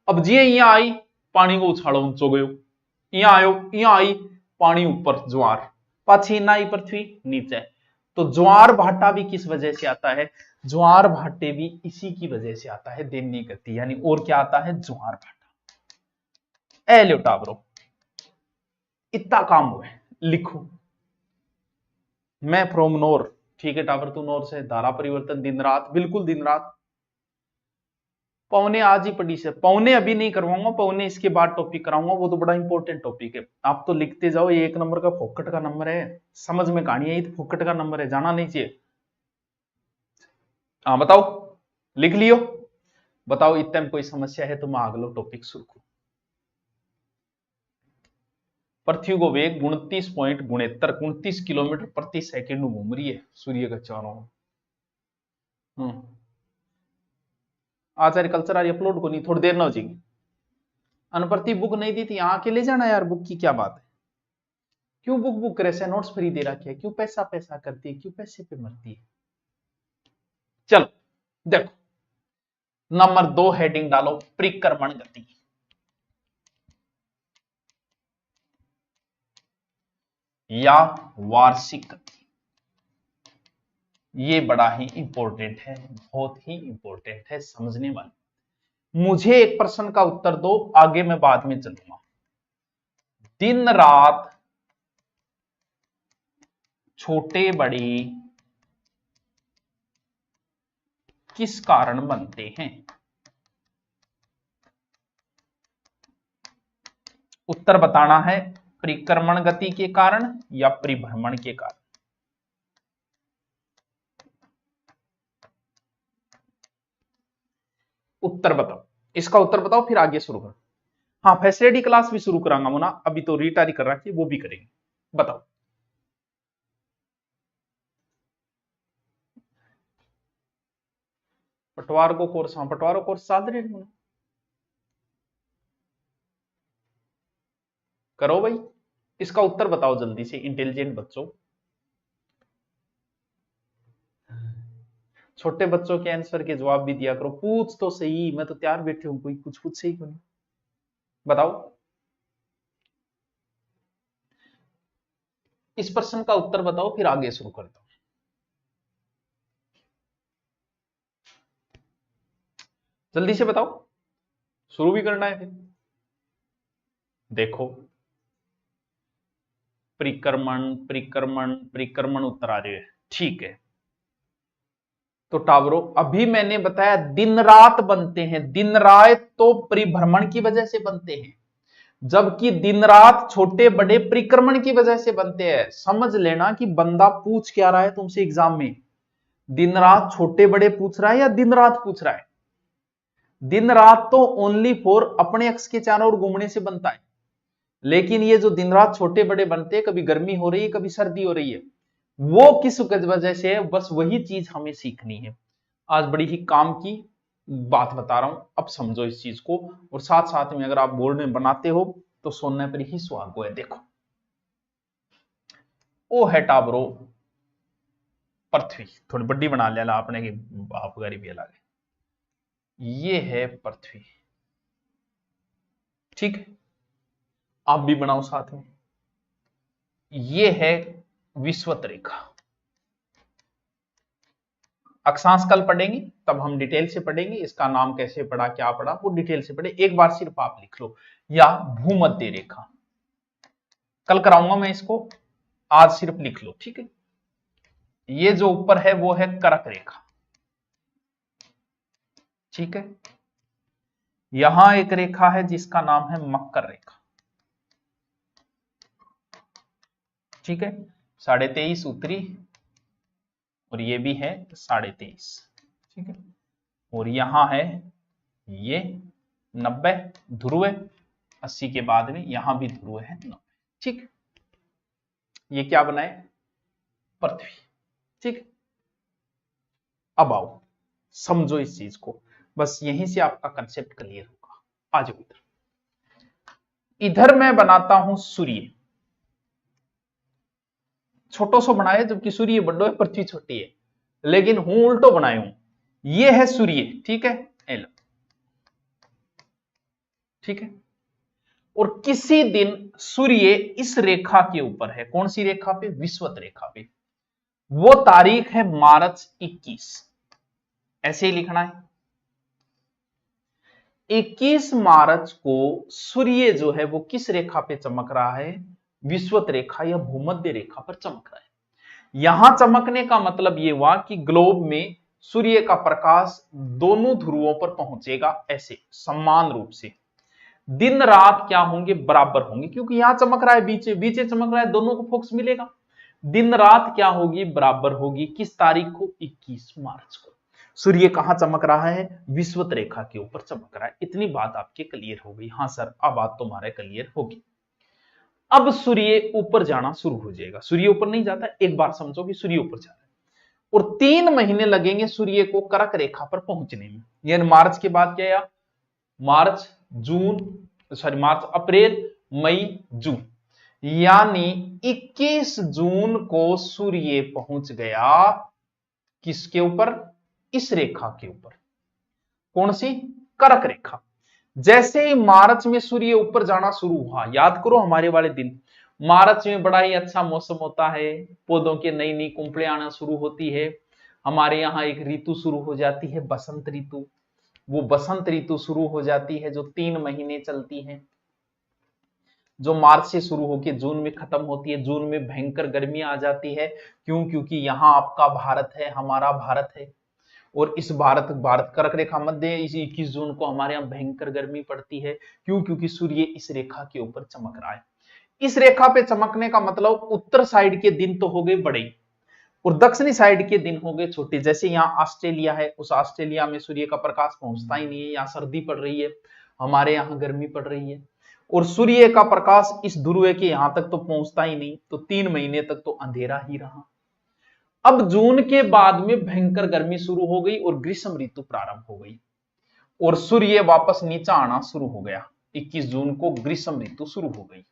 अब जी यहां आई, पानी को उछालो ऊंचो गयो, यहां आयो, यहां आई पानी ऊपर, ज्वार, पाछी ना आई पृथ्वी नीचे। तो ज्वार भाटा भी किस वजह से आता है, ज्वार भाटे भी इसी की वजह से आता है, दैनिक गति, यानी और क्या आता है, ज्वार भाटा। ए लो टाबरो, इतना काम हुआ है, लिखो। मैं फ्रॉम नोर, ठीक है टावर, तू नोर से, धारा परिवर्तन दिन रात, बिल्कुल दिन रात। पौने आज ही पढ़ी से, पौने अभी नहीं करवाऊंगा, पौने इसके बाद टॉपिक कराऊंगा, वो तो बड़ा इंपॉर्टेंट टॉपिक है। आप तो लिखते जाओ, ये 1 नंबर का फोकट का नंबर है, समझ में कहानी है, तो फोकट का नंबर है, जाना नहीं चाहिए। हाँ बताओ, लिख लियो, बताओ इतने में कोई समस्या है तो मैं अगलो टॉपिक शुरू करूं। पृथ्वी को वेग 29.69 किलोमीटर प्रति सेकंड घूम रही है सूर्य के चारों ओर। आचार्य कल्चर आज अपलोड को नहीं, थोड़ी देर ना हो जाएगी। अनप्रति बुक नहीं दी थी, यहाँ के ले जाना यार, बुक की क्या बात है, क्यों बुक बुक करे से, नोट्स फ्री दे रखे है, क्यों पैसा पैसा करती है, क्यों पैसे पे मरती है। चलो देखो, नंबर 2 हेडिंग डालो, परिक्रमण गति या वार्षिक गति। ये बड़ा ही इंपॉर्टेंट है, बहुत ही इंपॉर्टेंट है, समझने वाले। मुझे एक प्रश्न का उत्तर दो, आगे मैं बाद में चलूंगा। दिन रात छोटे बड़े किस कारण बनते हैं? उत्तर बताना है, परिक्रमण गति के कारण या परिभ्रमण के कारण। उत्तर बताओ, इसका उत्तर बताओ, फिर आगे शुरू करो। हाँ, फैसिलिटी क्लास भी शुरू कराऊंगा मुना, अभी तो रीटारी कर रखी है, वो भी करेंगे। बताओ। पटवार को कोर्स, हाँ पटवार को कोर्स चाल रहे मुना, करो भाई। इसका उत्तर बताओ जल्दी से इंटेलिजेंट बच्चों, छोटे बच्चों के आंसर के जवाब भी दिया करो, पूछ तो सही, मैं तो तैयार बैठे हूं, कोई कुछ पूछ सही क्यों नहीं, बताओ। इस प्रश्न का उत्तर बताओ, फिर आगे शुरू करता हूं। जल्दी से बताओ, शुरू भी करना है फिर। देखो, परिक्रमण परिक्रमण परिक्रमण उत्तर आ रही है, ठीक है। तो टावरों अभी मैंने बताया दिन रात बनते हैं, दिन रात तो परिभ्रमण की वजह से बनते हैं, जबकि दिन रात छोटे बड़े परिक्रमण की वजह से बनते हैं। समझ लेना कि बंदा पूछ क्या रहा है तुमसे एग्जाम में, दिन रात छोटे बड़े पूछ रहा है या दिन रात पूछ रहा है। दिन रात तो ओनली फॉर अपने अक्ष के चारों ओर घूमने से बनता है, लेकिन ये जो दिन रात छोटे बड़े बनते हैं, कभी गर्मी हो रही है कभी सर्दी हो रही है, वो किस वजह से है, बस वही चीज हमें सीखनी है। आज बड़ी ही काम की बात बता रहा हूं, अब समझो इस चीज को, और साथ साथ में अगर आप बोर्ड में बनाते हो तो सोने पर ही सुहागो है। देखो ओ है टाबरो पृथ्वी, थोड़ी बड़ी बना लिया आपने कि बाप गरीब भी अलग है। ये है पृथ्वी, ठीक है, आप भी बनाओ साथ में। ये है विषुवत रेखा। अक्षांश कल पढ़ेंगे तब हम डिटेल से पढ़ेंगे, इसका नाम कैसे पढ़ा क्या पढ़ा वो डिटेल से पढ़े, एक बार सिर्फ आप लिख लो। या भूमध्य रेखा, कल कराऊंगा मैं इसको, आज सिर्फ लिख लो, ठीक है। ये जो ऊपर है वो है कर्क रेखा, ठीक है। यहां एक रेखा है जिसका नाम है मकर रेखा, ठीक है। 23.5 उत्तरी और ये भी है 23.5, ठीक है। और यहां है ये 90 ध्रुव, 80 के बाद में यहां भी ध्रुव है 90, ठीक। ये क्या बनाए, पृथ्वी, ठीक। अब आओ समझो इस चीज को, बस यहीं से आपका कंसेप्ट क्लियर होगा। आ जाओ इधर, इधर मैं बनाता हूं सूर्य, छोटो सो बनाया जबकि सूर्य बड़ो है पृथ्वी छोटी है, लेकिन हूं उल्टो बनाए हूं। ये है सूर्य, ठीक है, एल, ठीक है। और किसी दिन सूर्य इस रेखा के ऊपर है, कौन सी रेखा पे, विषुवत रेखा पे। वो तारीख है मार्च 21, ऐसे ही लिखना है। 21 मार्च को सूर्य जो है वो किस रेखा पे चमक रहा है, विषुवत रेखा या भूमध्य रेखा पर चमक रहा है। यहां चमकने का मतलब यह हुआ कि ग्लोब में सूर्य का प्रकाश दोनों ध्रुवों पर पहुंचेगा, ऐसे समान रूप से। दिन रात क्या होंगे, बराबर होंगे, क्योंकि यहां चमक रहा है बीच बीच चमक रहा है, दोनों को फोकस मिलेगा। दिन रात क्या होगी, बराबर होगी। किस तारीख को, 21 मार्च को। सूर्य कहां चमक रहा है, विषुवत रेखा के ऊपर चमक रहा है। इतनी बात आपकी क्लियर हो गई। हाँ सर, अब बात तुम्हारे क्लियर होगी। अब सूर्य ऊपर जाना शुरू हो जाएगा। सूर्य ऊपर नहीं जाता, एक बार समझो कि सूर्य ऊपर जा रहा है, और 3 महीने लगेंगे सूर्य को कर्क रेखा पर पहुंचने में। यानी मार्च के बाद क्या है, मार्च अप्रैल मई जून, यानी 21 जून को सूर्य पहुंच गया किसके ऊपर, इस रेखा के ऊपर। कौन सी, कर्क रेखा। जैसे ही मार्च में सूर्य ऊपर जाना शुरू हुआ, याद करो हमारे वाले दिन, मार्च में बड़ा ही अच्छा मौसम होता है, पौधों के नई नई कुंपड़े आना शुरू होती है। हमारे यहाँ एक ऋतु शुरू हो जाती है, बसंत ऋतु। वो बसंत ऋतु शुरू हो जाती है जो 3 महीने चलती है, जो मार्च से शुरू होकर जून में खत्म होती है। जून में भयंकर गर्मी आ जाती है, क्यों, क्योंकि यहाँ आपका भारत है, हमारा भारत है, और इस भारत कर्क रेखा मध्य है। इस 21 जून को हमारे यहाँ भयंकर गर्मी पड़ती है, क्यों, क्योंकि सूर्य इस रेखा के ऊपर चमक रहा है। इस रेखा पे चमकने का मतलब उत्तर साइड के दिन तो हो गए बड़े और दक्षिणी साइड के दिन हो गए छोटे। जैसे यहाँ ऑस्ट्रेलिया है, उस ऑस्ट्रेलिया में सूर्य का प्रकाश पहुंचता ही नहीं है, यहाँ सर्दी पड़ रही है, हमारे यहाँ गर्मी पड़ रही है, और सूर्य का प्रकाश इस ध्रुव के यहां तक तो पहुंचता ही नहीं, तो 3 महीने तक तो अंधेरा ही रहा। अब जून के बाद में भयंकर गर्मी शुरू हो गई और ग्रीष्म ऋतु प्रारंभ हो गई, और सूर्य वापस नीचा आना शुरू हो गया। 21 जून को ग्रीष्म ऋतु शुरू हो गई,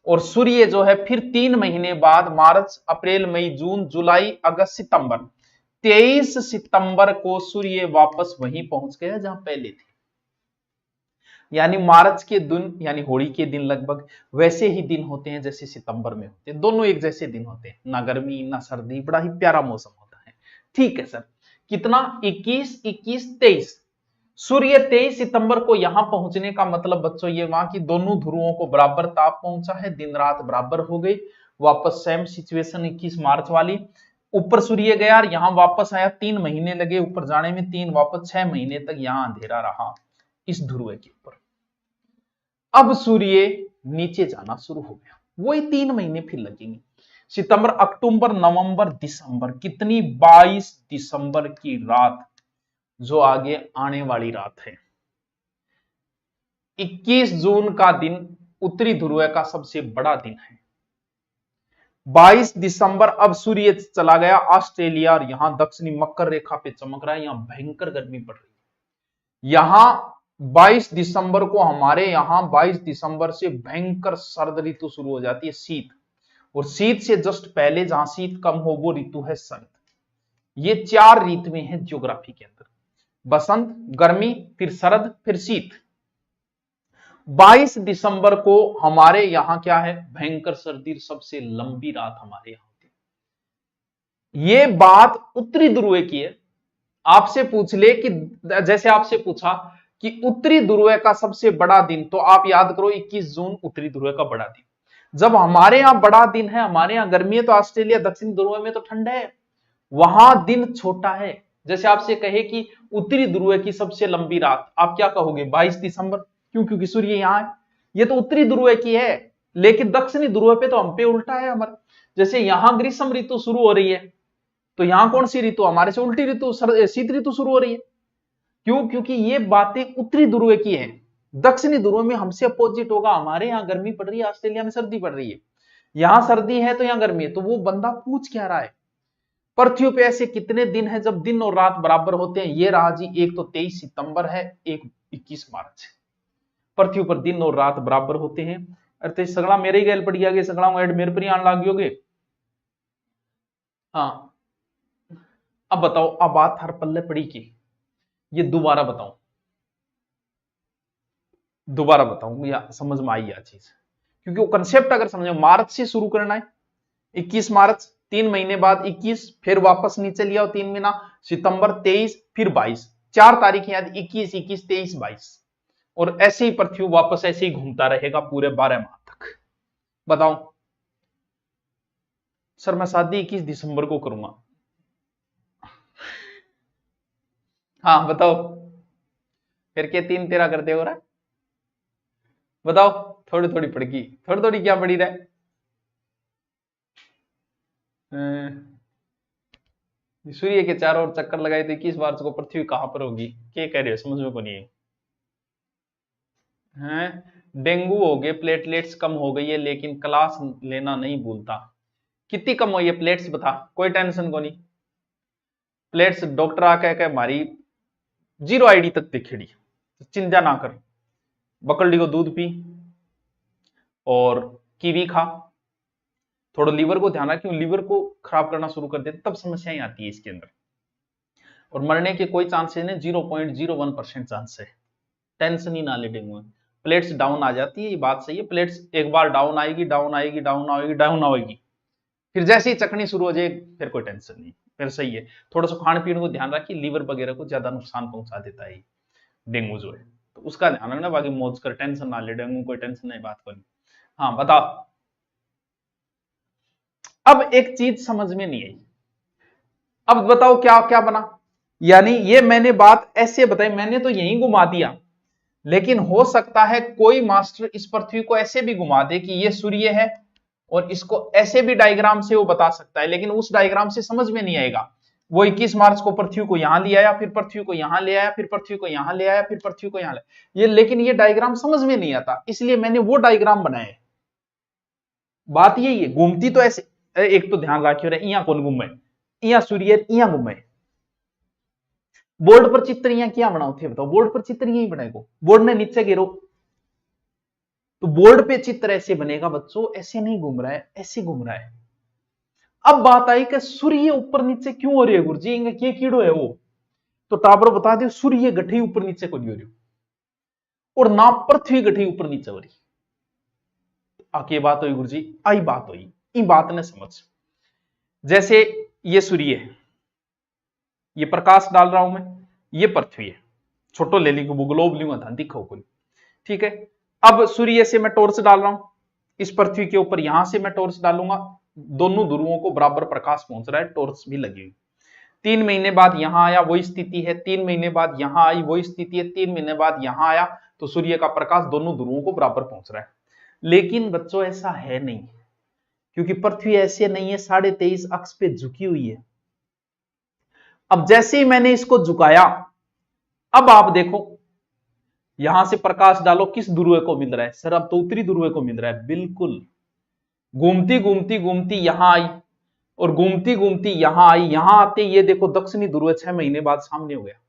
और सूर्य जो है फिर 3 महीने बाद, मार्च अप्रैल मई जून जुलाई अगस्त सितंबर, 23 सितंबर को सूर्य वापस वहीं पहुंच गया जहां पहले थे। यानी मार्च के दिन, यानी होली के दिन लगभग वैसे ही दिन होते हैं जैसे सितंबर में होते हैं। दोनों एक जैसे दिन होते हैं, ना गर्मी ना सर्दी, बड़ा ही प्यारा मौसम होता है। ठीक है सर, कितना, 21, 21, 23। सूर्य 23 सितंबर को यहां पहुंचने का मतलब बच्चों ये वहां की दोनों ध्रुवों को बराबर ताप पहुंचा है, दिन रात बराबर हो गई। वापस सेम सिचुएशन 21 मार्च वाली, ऊपर सूर्य गया और यहां वापस आया, 3 महीने लगे ऊपर जाने में, 3 वापस 6 महीने तक यहां अंधेरा रहा इस ध्रुव के ऊपर। अब सूर्य नीचे जाना शुरू हो गया, वही 3 महीने फिर लगेंगे, सितंबर, अक्टूबर, नवंबर, दिसंबर, कितनी 22 दिसंबर की रात जो आगे आने वाली रात है। 21 जून का दिन उत्तरी ध्रुव का सबसे बड़ा दिन है। 22 दिसंबर अब सूर्य चला गया ऑस्ट्रेलिया और यहां दक्षिणी मकर रेखा पे चमक रहा है, यहां भयंकर गर्मी पड़ रही है। यहां 22 दिसंबर को हमारे यहां 22 दिसंबर से भयंकर सर्द ऋतु शुरू हो जाती है, शीत, और शीत से जस्ट पहले जहां शीत कम हो वो ऋतु है शरद। ये 4 ऋतुएं हैं ज्योग्राफी के अंदर, बसंत, गर्मी, फिर शरद, फिर शीत। 22 दिसंबर को हमारे यहां क्या है, भयंकर सर्दी, सबसे लंबी रात हमारे यहां होती। ये बात उत्तरी ध्रुव की है। आपसे पूछ ले कि जैसे आपसे पूछा कि उत्तरी ध्रुव का सबसे बड़ा दिन, तो आप याद करो 21 जून उत्तरी ध्रुव का बड़ा दिन। जब हमारे यहां बड़ा दिन है, हमारे यहां गर्मी है, तो ऑस्ट्रेलिया दक्षिण ध्रुव में तो ठंडा है, वहां दिन छोटा है। जैसे आपसे कहे कि उत्तरी ध्रुव की सबसे लंबी रात, आप क्या कहोगे, 22 दिसंबर। क्यों? क्योंकि सूर्य यहां है, ये तो उत्तरी ध्रुव की है, लेकिन दक्षिणी ध्रुव पे तो हम पे उल्टा है हमारा। जैसे यहां ग्रीष्म ऋतु शुरू हो रही है, तो यहां कौन सी ऋतु, हमारे से उल्टी ऋतु, शीत ऋतु शुरू हो रही है। क्यों? क्योंकि ये बातें उत्तरी ध्रुव की है, दक्षिणी ध्रुव में हमसे अपोजिट होगा। हमारे यहां गर्मी पड़ रही है, ऑस्ट्रेलिया में सर्दी पड़ रही है, यहां सर्दी है तो यहां गर्मी है। तो वो बंदा पूछ क्या रहा है, पृथ्वी पे ऐसे कितने दिन है जब दिन और रात बराबर होते हैं। ये रहा जी, एक तो 23 सितंबर है, एक 21 मार्च है, पृथ्वी पर दिन और रात बराबर होते हैं। अरे सगड़ा मेरे ही गैल पड़ गया, सगड़ा एड मेरे पर ही आने लग गयोगे। हाँ, अब बताओ, अब बात हर पल्ले पड़ी की, ये दोबारा बताऊं, दोबारा बताऊं या समझ में आई यह चीज, क्योंकि वो कंसेप्ट अगर समझो, मार्च से शुरू करना है, 21 मार्च, 3 महीने बाद 21, फिर वापस नीचे लिया 3 महीना, सितंबर 23, फिर 22, 4 तारीखें याद, 21, 21, 23, 22, और ऐसे ही पृथ्वी वापस ऐसे ही घूमता रहेगा पूरे 12 माह तक। बताओ सर, मैं शादी 21 दिसंबर को करूंगा। हाँ बताओ, फिर क्या 3 13 करते हो रहा है? बताओ, थोड़ी थोड़ी पड़गी, थोड़ी थोड़ी क्या पड़ी रहे, सूर्य के चारों ओर चक्कर लगाए तो 21 मार्च को पृथ्वी कहां पर होगी, क्या कह रहे हो, समझ में को नहीं है। डेंगू हो गए, प्लेटलेट्स कम हो गई है, लेकिन क्लास लेना नहीं भूलता। कितनी कम हुई है प्लेट्स बता, कोई टेंशन को नहीं। प्लेट्स डॉक्टर आके कह हमारी 0 आईडी तक दिखेड़ी, चिंता ना कर, बकरडी को दूध पी और कीवी खा, थोड़ा लीवर को ध्यान रखिए, लीवर को खराब करना शुरू कर देते तब समस्याएं आती है इसके अंदर, और मरने के कोई चांसेस नहीं, 0.01% चांस है, टेंशन ही ना ले डेंगू। प्लेट्स डाउन आ जाती है, ये बात सही है, प्लेट्स एक बार डाउन आएगी, डाउन आएगी, डाउन आएगी, डाउन आएगी, फिर जैसे ही चकनी शुरू हो जाए फिर कोई टेंशन नहीं, फिर सही है। थोड़ा सा खान पीने को ध्यान रखिए, लीवर वगैरह को ज्यादा नुकसान पहुंचा देता है डेंगू जो है, तो उसका ध्यान रखना, बाकी मौज कर, टेंशन ना ले, डेंगू कोई टेंशन नहीं, बात को नहीं। हाँ बताओ, अब एक चीज समझ में नहीं आई, अब बताओ क्या क्या बना, यानी ये मैंने बात ऐसे बताई, मैंने तो यही घुमा दिया, लेकिन हो सकता है कोई मास्टर इस पृथ्वी को ऐसे भी घुमा दे कि ये सूर्य है, और इसको ऐसे भी डायग्राम से वो बता सकता है, लेकिन उस डायग्राम से समझ में नहीं आएगा। वो 21 मार्च को पृथ्वी को यहां ले आया, फिर पृथ्वी को यहां ले आया, फिर पृथ्वी को यहां ले आया, फिर पृथ्वी को यहां ले आया, ये लेकिन ये डायग्राम समझ में नहीं आता, इसलिए मैंने वो डायग्राम बनाए। बात यही है, घूमती तो ऐसे, एक तो ध्यान रखियो रे, इया कौन घूमे, इया सूर्य इया घूमे, बोर्ड पर चित्र यहाँ क्या बनाओ थे बताओ, बोर्ड पर चित्र यही बनाएगो, बोर्ड ने नीचे गिरो तो बोर्ड पे चित्र ऐसे बनेगा बच्चों, ऐसे नहीं घूम रहा है, ऐसे घूम रहा है। अब बात आई कि सूर्य ऊपर नीचे क्यों हो रही है गुरुजी, ये कीड़ो है वो, तो टाबर बता दो, सूर्य गठी ऊपर नीचे को नहीं हो रही, और ना पृथ्वी गठी ऊपर नीचे हो रही। आके बात हुई गुरुजी, आई बात हुई, इन बात ने समझ, जैसे ये सूर्य है, ये प्रकाश डाल रहा हूं मैं, ये पृथ्वी है, छोटो ले ली ग्लोब लूंगा था दिखो कोई, ठीक है। अब सूर्य से मैं टॉर्च डाल रहा हूं इस पृथ्वी के ऊपर, यहां से मैं टॉर्च डालूंगा, दोनों ध्रुवों को बराबर प्रकाश पहुंच रहा है, टॉर्च भी लगी हुई। 3 महीने बाद यहां आया, वही स्थिति है। 3 महीने बाद यहां आई, वही स्थिति है। 3 महीने बाद यहां आया, तो सूर्य का प्रकाश दोनों ध्रुवों को बराबर पहुंच रहा है। लेकिन बच्चों ऐसा है नहीं, क्योंकि पृथ्वी ऐसे नहीं है 23.5 अक्ष पे झुकी हुई है। अब जैसे ही मैंने इसको झुकाया, अब आप देखो यहां से प्रकाश डालो, किस ध्रुव को मिल रहा है सर? अब तो उत्तरी ध्रुव को मिल रहा है। बिल्कुल, घूमती घूमती घूमती यहां आई और घूमती घूमती यहां आई, यहां आते ये देखो दक्षिणी ध्रुव 6 महीने बाद सामने हो गया।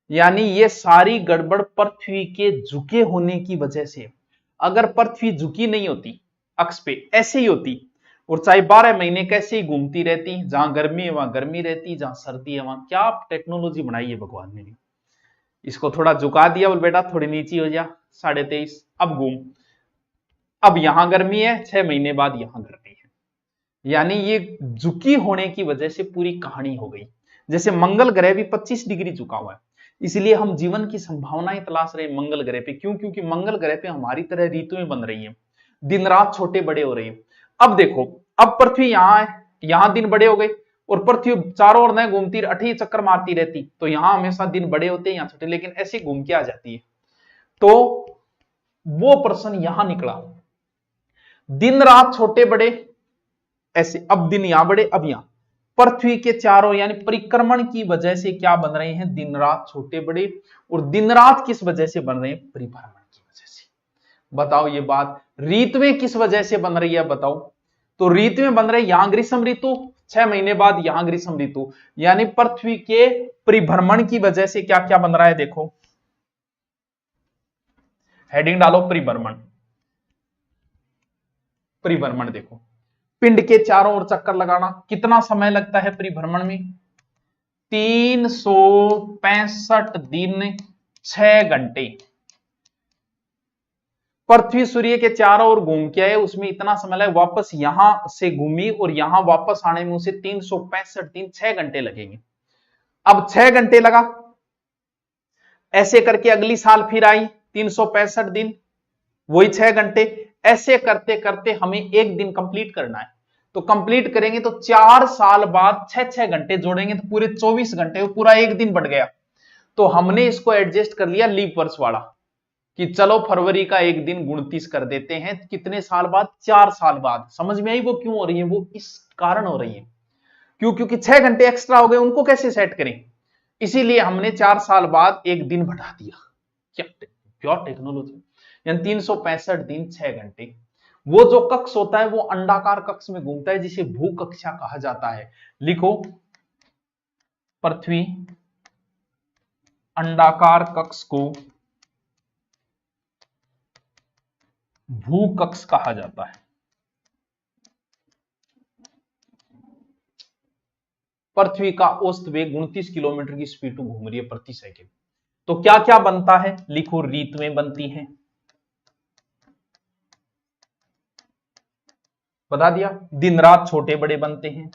यानी ये सारी गड़बड़ पृथ्वी के झुके होने की वजह से। अगर पृथ्वी झुकी नहीं होती अक्ष पे, ऐसे ही होती और चाहे 12 महीने कैसे ही घूमती रहती, जहां गर्मी है वहां गर्मी रहती, जहां सर्दी है वहां, क्या टेक्नोलॉजी बनाई है भगवान ने भी। इसको थोड़ा झुका दिया, बोल बेटा थोड़ी नीची हो जा, 23.5, अब घूम। अब यहां गर्मी है, 6 महीने बाद यहां गर्मी है। यानी ये झुकी होने की वजह से पूरी कहानी हो गई। जैसे मंगल ग्रह भी 25 डिग्री झुका हुआ है, इसलिए हम जीवन की संभावनाएं तलाश रहे हैं मंगल ग्रह पे। क्यों? क्योंकि मंगल ग्रह पे हमारी तरह ऋतुएं बन रही हैं, दिन रात छोटे बड़े हो रही हैं। अब देखो, अब पृथ्वी यहां है, यहां दिन बड़े हो गए और पृथ्वी चारों ओर न घूमती 8 चक्कर मारती रहती, तो यहां हमेशा दिन बड़े होते हैं, यहां छोटे, लेकिन ऐसे घूम के आ जाती है। तो वो प्रश्न यहां निकला, दिन रात छोटे बड़े ऐसे, अब दिन यहां बड़े, अब यहां पृथ्वी के चारों यानी परिक्रमण की वजह से क्या बन रहे हैं? दिन रात छोटे बड़े। और दिन रात किस वजह से बन रहे हैं? परिभ्रमण की वजह से। बताओ ये बात, ऋतुएं किस वजह से बन रही है बताओ? तो ऋतुएं बन रही, यहां ग्रीष्म ऋतु, 6 महीने बाद यहां ग्रीष्म ऋतु, यानी पृथ्वी के परिभ्रमण की वजह से क्या क्या बन रहा है देखो। हेडिंग डालो परिभ्रमण। परिभ्रमण देखो, पिंड के चारों ओर चक्कर लगाना, कितना समय लगता है परिभ्रमण में? 365 दिन 6 घंटे। पृथ्वी सूर्य के चारों ओर घूम के आए, उसमें इतना समय लगे, वापस यहां से घूमी और यहां वापस आने में उसे 365 दिन 6 घंटे लगेंगे। अब 6 घंटे लगा, ऐसे करके अगली साल फिर आई 365 दिन, वही 6 घंटे। ऐसे करते करते हमें एक दिन कंप्लीट करना है, तो कंप्लीट करेंगे तो 4 साल बाद 6 घंटे जोड़ेंगे तो पूरे 24 घंटे, पूरा एक दिन बढ़ गया। तो हमने इसको एडजस्ट कर लिया लीप वर्ष वाला, कि चलो फरवरी का एक दिन 29 कर देते हैं। कितने साल बाद? 4 साल बाद। समझ में आई वो क्यों हो रही है? वो इस कारण हो रही है, क्यों? क्योंकि 6 घंटे एक्स्ट्रा हो गए, उनको कैसे सेट करें, इसीलिए हमने 4 साल बाद एक दिन बढ़ा दिया। क्या प्योर टेक्नोलॉजी। यानी 365 दिन 6 घंटे। वो जो कक्ष होता है वो अंडाकार कक्ष में घूमता है, जिसे भू कक्षा कहा जाता है। लिखो, पृथ्वी अंडाकार कक्ष को भू कक्ष कहा जाता है। पृथ्वी का औसत वेग 29 किलोमीटर की स्पीड में घूम रही है प्रति सेकंड। तो क्या क्या बनता है? लिखो, ऋतुएं बनती हैं, बता दिया। दिन रात छोटे बड़े बनते हैं,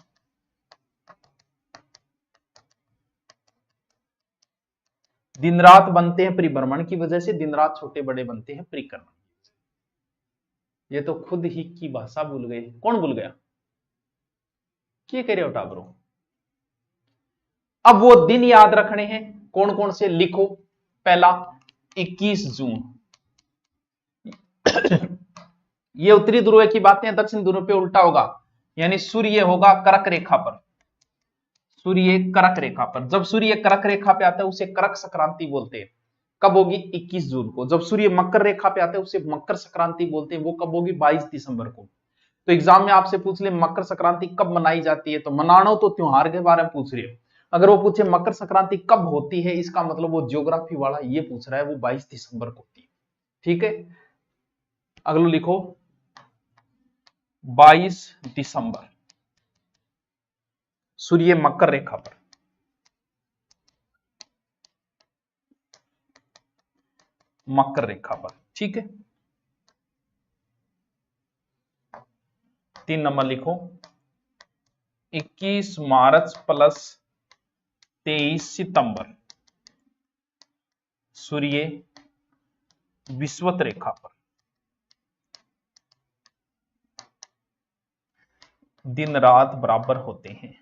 दिन रात बनते हैं परिभ्रमण की वजह से, दिन रात छोटे बड़े बनते हैं परिक्रमण। ये तो खुद ही की भाषा भूल गए। कौन भूल गया? क्या कह रहे हो टाबरो? अब वो दिन याद रखने हैं, कौन कौन से? लिखो, पहला 21 जून। ये उत्तरी ध्रुव की बातें, दक्षिण ध्रुव पे उल्टा होगा, यानी सूर्य होगा कर्क रेखा पर। सूर्य कर्क रेखा पर, जब सूर्य कर्क रेखा पे आता है उसे कर्क संक्रांति बोलते हैं। कब होगी? 21 जून को। जब सूर्य मकर रेखा पे आता है उसे मकर संक्रांति बोलते हैं, वो कब होगी? 22 दिसंबर को। तो एग्जाम में आपसे पूछ ले मकर संक्रांति कब मनाई जाती है, तो मनानो तो त्योहार के बारे में पूछ रहे हो। अगर वो पूछे मकर संक्रांति कब होती है, इसका मतलब वो ज्योग्राफी वाला ये पूछ रहा है, वो 22 दिसंबर को होती है। ठीक है, अगला लिखो 22 दिसंबर, सूर्य मकर रेखा पर। मकर रेखा पर, ठीक है। 3 नंबर लिखो 21 मार्च प्लस 23 सितंबर, सूर्य विषुवत रेखा पर। दिन रात बराबर होते हैं।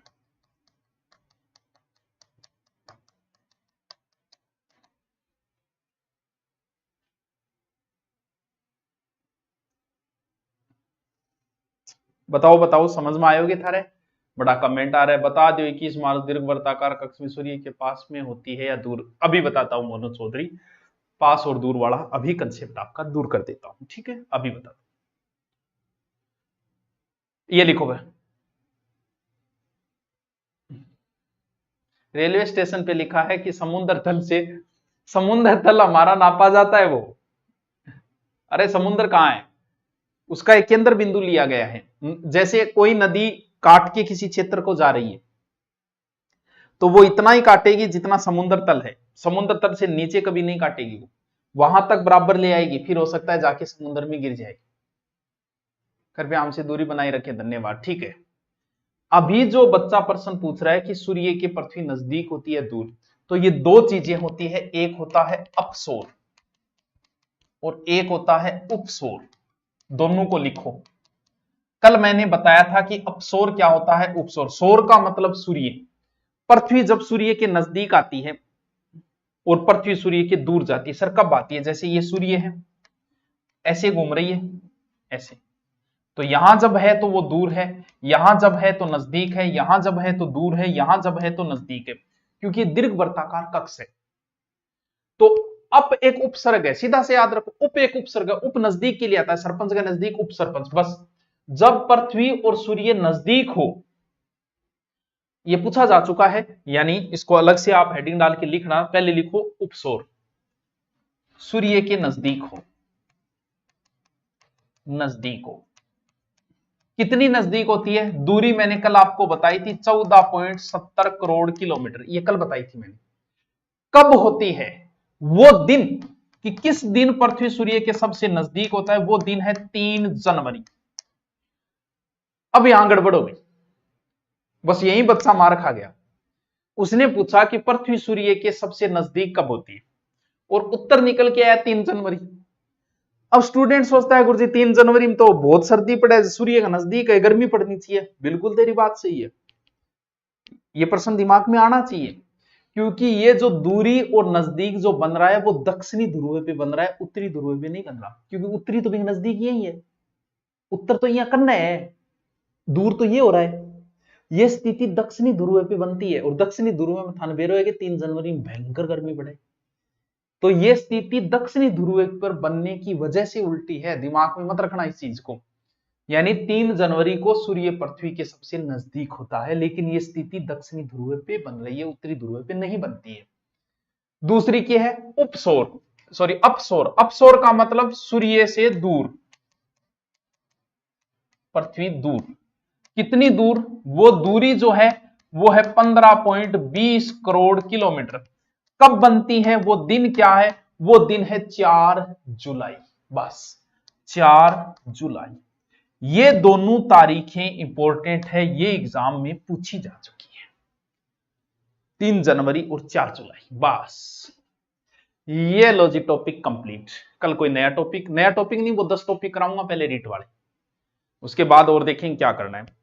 बताओ बताओ, समझ में आयोगे थारे? बड़ा कमेंट आ रहा है, बता दो 21 मार्च दीर्घ वर्ताकार कक्ष में सूर्य के पास में होती है या दूर? अभी बताता हूं मोनू चौधरी, पास और दूर वाला अभी कंसेप्ट आपका दूर कर देता हूं, ठीक है? अभी बता, ये लिखोगे। रेलवे स्टेशन पे लिखा है कि समुद्र तल से, समुद्र तल हमारा नापा जाता है वो। अरे समुद्र कहां है? उसका एक केंद्र बिंदु लिया गया है। जैसे कोई नदी काट के किसी क्षेत्र को जा रही है तो वो इतना ही काटेगी जितना समुद्र तल है, समुद्र तल से नीचे कभी नहीं काटेगी, वो वहां तक बराबर ले आएगी, फिर हो सकता है जाके समुद्र में गिर जाएगी। कृपया हमसे दूरी बनाए रखें, धन्यवाद। ठीक है, अभी जो बच्चा प्रश्न पूछ रहा है कि सूर्य की पृथ्वी नजदीक होती है दूर, तो ये दो चीजें होती है, एक होता है अपसोर और एक होता है उपसोर। दोनों को लिखो। कल मैंने बताया था कि अपसोर क्या होता है, उपसोर। सौर का मतलब सूर्य। पृथ्वी जब सूर्य के नजदीक आती है और पृथ्वी सूर्य के दूर जाती है, सर कब आती है? जैसे ये सूर्य है, ऐसे घूम रही है, ऐसे, तो यहां जब है तो वो दूर है, यहां जब है तो नजदीक है, यहां जब है तो दूर है, यहां जब है तो नजदीक है, क्योंकि दीर्घ वर्ताकार कक्ष है। तो अप एक उपसर्ग है, सीधा से याद रखो, उप एक उपसर्ग है, उप नजदीक के लिए आता है, सरपंच के नजदीक उप सरपंच, बस। जब पृथ्वी और सूर्य नजदीक हो, ये पूछा जा चुका है, यानी इसको अलग से आप हेडिंग डाल के लिखना, पहले लिखो उपसौर, सूर्य के नजदीक हो, नजदीक हो। कितनी नजदीक होती है दूरी? मैंने कल आपको बताई थी 14.70 करोड़ किलोमीटर, ये कल बताई थी मैंने। कब होती है वो दिन, कि किस दिन पृथ्वी सूर्य के सबसे नजदीक होता है? वो दिन है 3 जनवरी। अब यहां गड़बड़ हो गई, बस यही बच्चा मार खा गया। उसने पूछा कि पृथ्वी सूर्य के सबसे नजदीक कब होती है, और उत्तर निकल के आया 3 जनवरी। अब स्टूडेंट सोचता है गुरुजी 3 जनवरी में तो बहुत सर्दी पड़े, सूर्य का नजदीक है, गर्मी पड़नी चाहिए। बिल्कुल तेरी बात सही है, ये प्रश्न दिमाग में आना चाहिए, क्योंकि ये जो दूरी और नजदीक जो बन रहा है वो दक्षिणी ध्रुव पे बन रहा है, उत्तरी ध्रुव पे नहीं बन रहा, क्योंकि उत्तरी तो भी नजदीक यही है, उत्तर तो यहां करना है, दूर तो ये हो रहा है। ये स्थिति दक्षिणी ध्रुव पे बनती है, और दक्षिणी ध्रुव में थानबेरो है कि 3 जनवरी में भयंकर गर्मी पड़े, तो ये स्थिति दक्षिणी ध्रुव पर बनने की वजह से उल्टी है, दिमाग में मत रखना इस चीज को। यानी 3 जनवरी को सूर्य पृथ्वी के सबसे नजदीक होता है, लेकिन ये स्थिति दक्षिणी ध्रुव पे बन रही है, उत्तरी ध्रुव पे नहीं बनती है। दूसरी क्या है? उपसौर, सॉरी अपसौर। अपसौर का मतलब सूर्य से दूर, पृथ्वी दूर। कितनी दूर? वो दूरी जो है वो है 15.20 करोड़ किलोमीटर। कब बनती है? वो दिन क्या है? वो दिन है 4 जुलाई, बस 4 जुलाई। ये दोनों तारीखें इंपॉर्टेंट है, ये एग्जाम में पूछी जा चुकी है, 3 जनवरी और 4 जुलाई, बस। ये लो जी, टॉपिक कंप्लीट। कल कोई नया टॉपिक नहीं, वो 10 टॉपिक कराऊंगा, पहले रीट वाले, उसके बाद और देखेंगे क्या करना है।